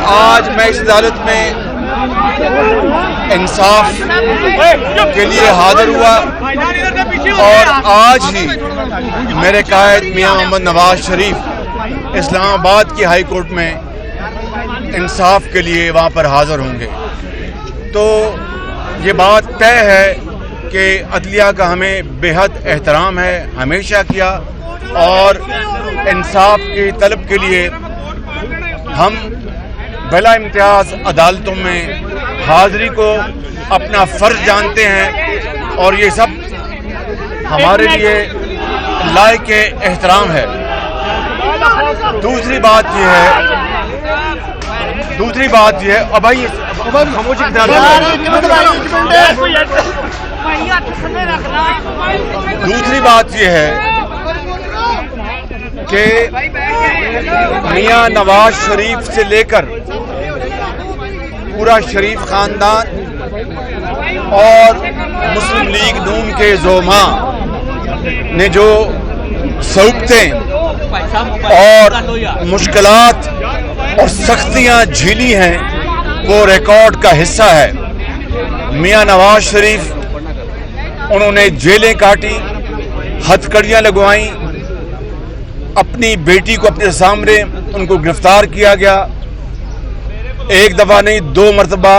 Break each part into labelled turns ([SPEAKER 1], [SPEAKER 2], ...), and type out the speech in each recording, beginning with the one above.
[SPEAKER 1] آج میں اس عدالت میں انصاف کے لیے حاضر ہوا اور آج ہی میرے قائد میاں محمد نواز شریف اسلام آباد کی ہائی کورٹ میں انصاف کے لیے وہاں پر حاضر ہوں گے. تو یہ بات طے ہے کہ عدلیہ کا ہمیں بے حد احترام ہے, ہمیشہ کیا, اور انصاف کی طلب کے لیے ہم بلا امتیاز عدالتوں میں حاضری کو اپنا فرض جانتے ہیں, اور یہ سب ہمارے لیے لائق احترام ہے. دوسری بات یہ ہے دوسری بات یہ ہے کہ میاں نواز شریف سے لے کر پورا شریف خاندان اور مسلم لیگ نون کے زعماء نے جو صعوبتیں اور مشکلات اور سختیاں جھیلی ہیں وہ ریکارڈ کا حصہ ہے. میاں نواز شریف انہوں نے جیلیں کاٹی, ہتھکڑیاں لگوائیں, اپنی بیٹی کو اپنے سامنے ان کو گرفتار کیا گیا, ایک دفعہ نہیں 2 مرتبہ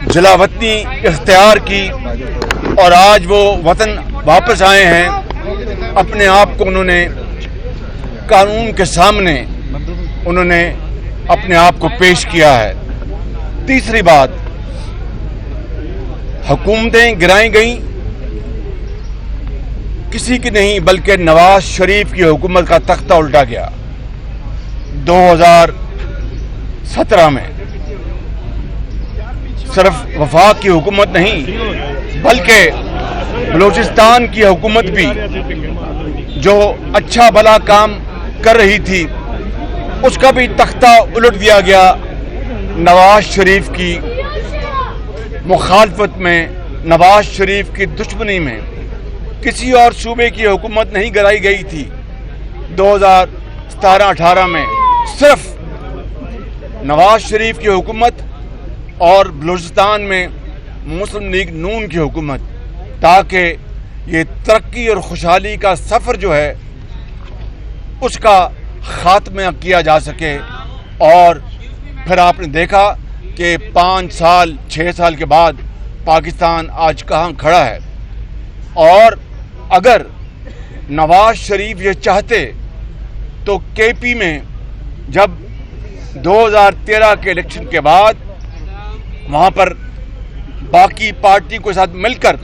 [SPEAKER 1] جلاوطنی اختیار کی, اور آج وہ وطن واپس آئے ہیں. اپنے آپ کو انہوں نے قانون کے سامنے انہوں نے اپنے آپ کو پیش کیا ہے. تیسری بات, حکومتیں گرائیں گئیں, کسی کی نہیں بلکہ نواز شریف کی حکومت کا تختہ الٹا گیا. 2017 میں صرف وفاق کی حکومت نہیں بلکہ بلوچستان کی حکومت بھی جو اچھا بھلا کام کر رہی تھی اس کا بھی تختہ الٹ دیا گیا. نواز شریف کی مخالفت میں, نواز شریف کی دشمنی میں کسی اور صوبے کی حکومت نہیں گرائی گئی تھی. 2017-18 میں صرف نواز شریف کی حکومت اور بلوچستان میں مسلم لیگ نون کی حکومت, تاکہ یہ ترقی اور خوشحالی کا سفر جو ہے اس کا خاتمہ کیا جا سکے. اور پھر آپ نے دیکھا کہ 5 سال 6 سال کے بعد پاکستان آج کہاں کھڑا ہے. اور اگر نواز شریف یہ چاہتے تو کے پی میں جب 2013 کے الیکشن کے بعد وہاں پر باقی پارٹی کے ساتھ مل کر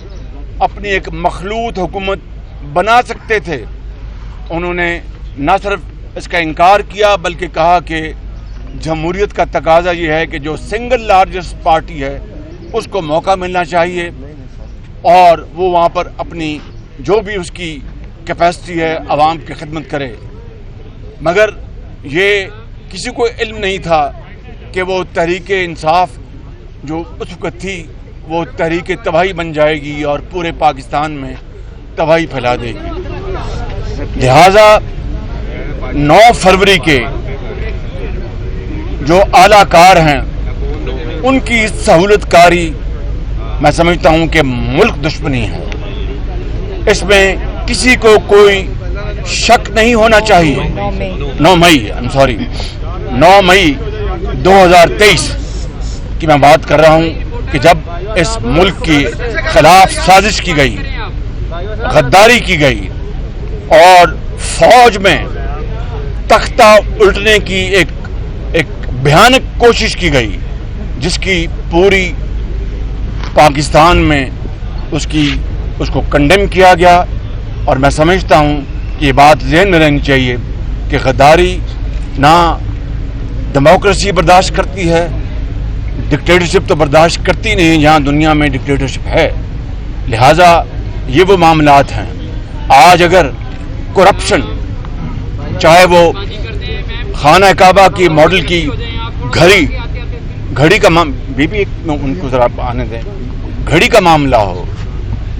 [SPEAKER 1] اپنی ایک مخلوط حکومت بنا سکتے تھے. انہوں نے نہ صرف اس کا انکار کیا بلکہ کہا کہ جمہوریت کا تقاضا یہ ہے کہ جو سنگل لارجسٹ پارٹی ہے اس کو موقع ملنا چاہیے اور وہ وہاں پر اپنی جو بھی اس کی کیپیسٹی ہے عوام کی خدمت کرے. مگر یہ کسی کو علم نہیں تھا کہ وہ تحریک انصاف جو اس وقت تھی وہ تحریک تباہی بن جائے گی اور پورے پاکستان میں تباہی پھیلا دے گی. لہذا 9 فروری کے جو اعلیٰ کار ہیں ان کی سہولت کاری میں سمجھتا ہوں کہ ملک دشمنی ہے. اس میں کسی کو کوئی شک نہیں ہونا چاہیے. 9 مئی 2023 کی میں بات کر رہا ہوں کہ جب اس ملک کی خلاف سازش کی گئی, غداری کی گئی اور فوج میں تختہ الٹنے کی ایک بھیانک کوشش کی گئی جس کی پوری پاکستان میں اس کو کنڈیم کیا گیا. اور میں سمجھتا ہوں کہ یہ بات ذہن میں رہنی چاہیے کہ غداری نہ ڈیموکریسی برداشت کرتی ہے, ڈکٹیٹرشپ تو برداشت کرتی نہیں جہاں دنیا میں ڈکٹیٹرشپ ہے. لہذا یہ وہ معاملات ہیں. آج اگر کرپشن, چاہے وہ خانہ کعبہ کی ماڈل کی گھڑی کا ان کو ذرا آنے دیں, گھڑی کا معاملہ ہو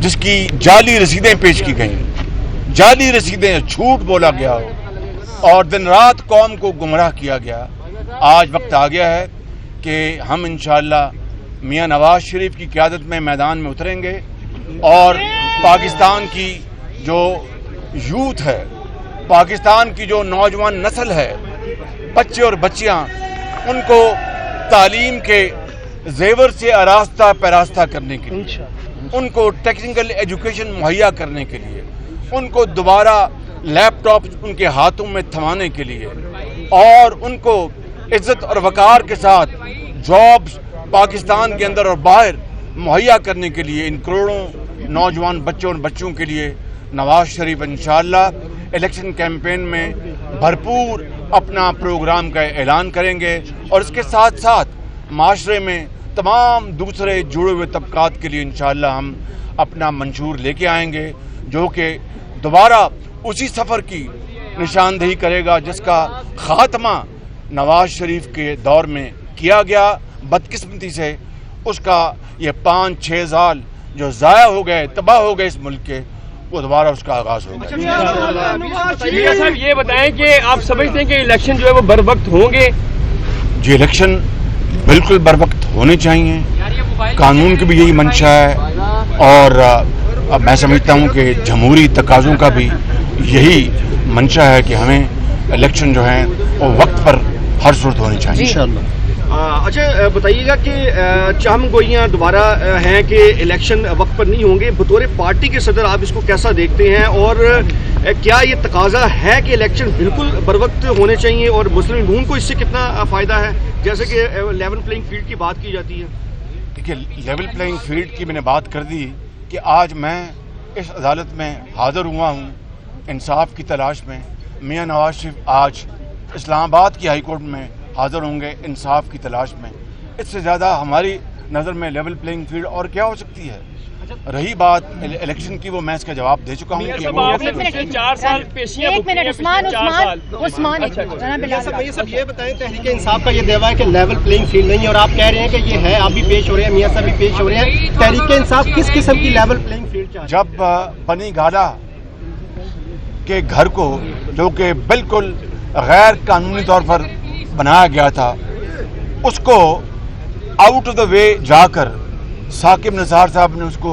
[SPEAKER 1] جس کی جعلی رسیدیں پیش کی گئیں, جعلی رسیدیں, جھوٹ بولا گیا ہو اور دن رات قوم کو گمراہ کیا گیا, آج وقت آ گیا ہے کہ ہم انشاءاللہ میاں نواز شریف کی قیادت میں میدان میں اتریں گے اور پاکستان کی جو یوتھ ہے، پاکستان کی جو نوجوان نسل ہے، بچے اور بچیاں، ان کو تعلیم کے زیور سے آراستہ پیراستہ کرنے کے لیے، ان کو ٹیکنیکل ایجوکیشن مہیا کرنے کے لیے، ان کو دوبارہ لیپ ٹاپ ان کے ہاتھوں میں تھمانے کے لیے اور ان کو عزت اور وقار کے ساتھ جابز پاکستان کے اندر اور باہر مہیا کرنے کے لیے، ان کروڑوں نوجوان بچوں اور بچوں کے لیے نواز شریف انشاءاللہ الیکشن کیمپین میں بھرپور اپنا پروگرام کا اعلان کریں گے اور اس کے ساتھ ساتھ معاشرے میں تمام دوسرے جڑے ہوئے طبقات کے لیے انشاءاللہ ہم اپنا منشور لے کے آئیں گے، جو کہ دوبارہ اسی سفر کی نشاندہی کرے گا جس کا خاتمہ نواز شریف کے دور میں کیا گیا بدقسمتی سے۔ اس کا یہ 5-6 سال جو ضائع ہو گئے، تباہ ہو گئے اس ملک کے، وہ دوبارہ اس کا آغاز ہوگا۔
[SPEAKER 2] میاں صاحب یہ بتائیں کہ آپ سمجھتے ہیں کہ الیکشن جو ہے وہ بر وقت ہوں گے؟
[SPEAKER 1] جی، الیکشن بالکل بر وقت ہونے چاہیے، قانون کی بھی یہی منشا ہے اور میں سمجھتا ہوں کہ جمہوری تقاضوں کا بھی یہی منشا ہے کہ ہمیں الیکشن جو ہیں وہ وقت پر ہر صورت ہونی چاہیے انشاءاللہ۔
[SPEAKER 3] اچھا بتائیے گا کہ چہم گوئیاں دوبارہ ہیں کہ الیکشن وقت پر نہیں ہوں گے، بطور پارٹی کے صدر آپ اس کو کیسا دیکھتے ہیں اور کیا یہ تقاضا ہے کہ الیکشن بالکل بر وقت ہونے چاہیے اور مسلم نون کو اس سے کتنا فائدہ ہے، جیسے کہ لیول پلینگ فیلڈ کی بات کی جاتی ہے؟
[SPEAKER 1] دیکھیے، لیول پلینگ فیلڈ کی میں نے بات کر دی کہ آج میں اس عدالت میں حاضر ہوا ہوں انصاف کی تلاش میں۔ میاں نواز شریف آج اسلام آباد کی ہائی کورٹ میں حاضر ہوں گے انصاف کی تلاش میں۔ اس سے زیادہ ہماری نظر میں لیول پلینگ فیلڈ اور کیا ہو سکتی ہے؟ رہی بات الیکشن کی، وہ میں اس کا جواب دے چکا ہوں کہ
[SPEAKER 4] یہ بتائیں تحریک انصاف کا یہ دعویٰ ہے کہ لیول پلینگ فیلڈ نہیں ہے اور آپ کہہ رہے ہیں کہ یہ ہے، آپ بھی پیش ہو رہے ہیں، میاں صاحب بھی پیش ہو رہے ہیں، تحریک انصاف کس قسم کی لیول پلینگ فیلڈ چاہتے ہیں؟
[SPEAKER 1] جب بنی گالا کے گھر کو، جو کہ بالکل غیر قانونی طور پر بنایا گیا تھا، اس کو آؤٹ آف دا وے جا کر ثاقب نثار صاحب نے اس کو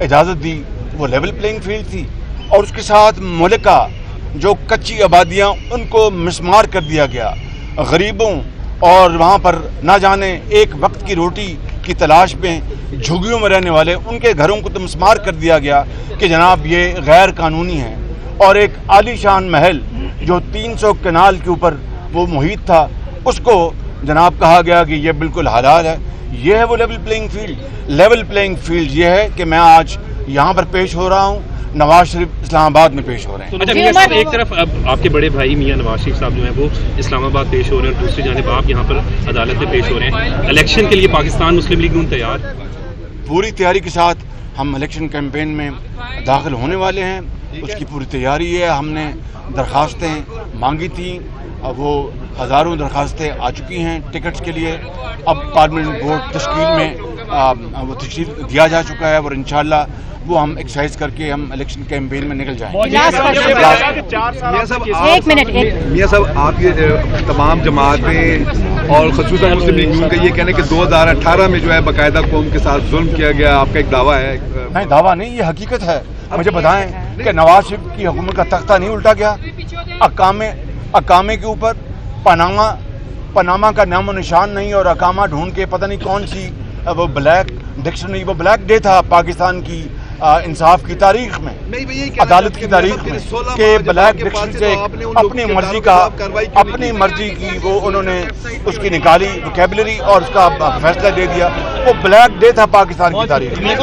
[SPEAKER 1] اجازت دی، وہ لیول پلینگ فیلڈ تھی۔ اور اس کے ساتھ ملکہ جو کچی آبادیاں، ان کو مسمار کر دیا گیا، غریبوں اور وہاں پر نہ جانے ایک وقت کی روٹی کی تلاش میں جھگیوں میں رہنے والے، ان کے گھروں کو تو مسمار کر دیا گیا کہ جناب یہ غیر قانونی ہے۔ اور ایک عالی شان محل جو 300 کنال کے اوپر وہ محیط تھا، اس کو جناب کہا گیا کہ یہ بالکل حلال ہے۔ یہ ہے وہ level playing field. Level playing field یہ ہے کہ میں آج یہاں پر پیش ہو رہا ہوں، نواز شریف اسلام آباد میں پیش ہو رہے ہیں۔
[SPEAKER 2] اچھا میاں صاحب، ایک طرف اب آپ کے بڑے بھائی میاں نواز شریف صاحب جو ہیں وہ اسلام آباد پیش ہو رہے ہیں اور دوسری جانب آپ یہاں پر عدالت میں پیش ہو رہے ہیں، الیکشن کے لیے پاکستان مسلم لیگ نون تیار؟
[SPEAKER 1] پوری تیاری کے ساتھ ہم الیکشن کیمپین میں داخل ہونے والے ہیں، اس کی پوری تیاری ہے۔ ہم نے درخواستیں مانگی تھیں، وہ ہزاروں درخواستیں آ چکی ہیں ٹکٹس کے لیے۔ اب پارلیمنٹ بورڈ تشکیل میں وہ تشکیل دیا جا چکا ہے اور انشاءاللہ وہ ہم ایکسرسائز کر کے ہم الیکشن کیمپین میں نکل جائیں گے۔
[SPEAKER 5] میاں صاحب، آپ یہ تمام جماعتیں اور خصوصاً مسلم لیگ نون کا یہ کہنا ہے کہ 2018 میں جو ہے باقاعدہ قوم کے ساتھ ظلم کیا گیا، آپ کا ایک دعویٰ ہے؟
[SPEAKER 1] نہیں، دعویٰ نہیں، یہ حقیقت ہے۔ مجھے بتائیں کہ نواز شریف کی حکومت کا تختہ نہیں الٹا گیا؟ اقامے کے اوپر پاناما کا نام و نشان نہیں، اور اقامہ ڈھونڈ کے پتہ نہیں کون سی وہ بلیک ڈکشنری، وہ بلیک ڈے تھا پاکستان کی انصاف کی تاریخ میں، عدالت کی تاریخ میں، کہ بلیک ڈکشنری سے اپنی مرضی کی وہ انہوں نے اس کی نکالی وکیبلری اور اس کا فیصلہ دے دیا۔ وہ بلیک ڈے تھا پاکستان کی تاریخ میں۔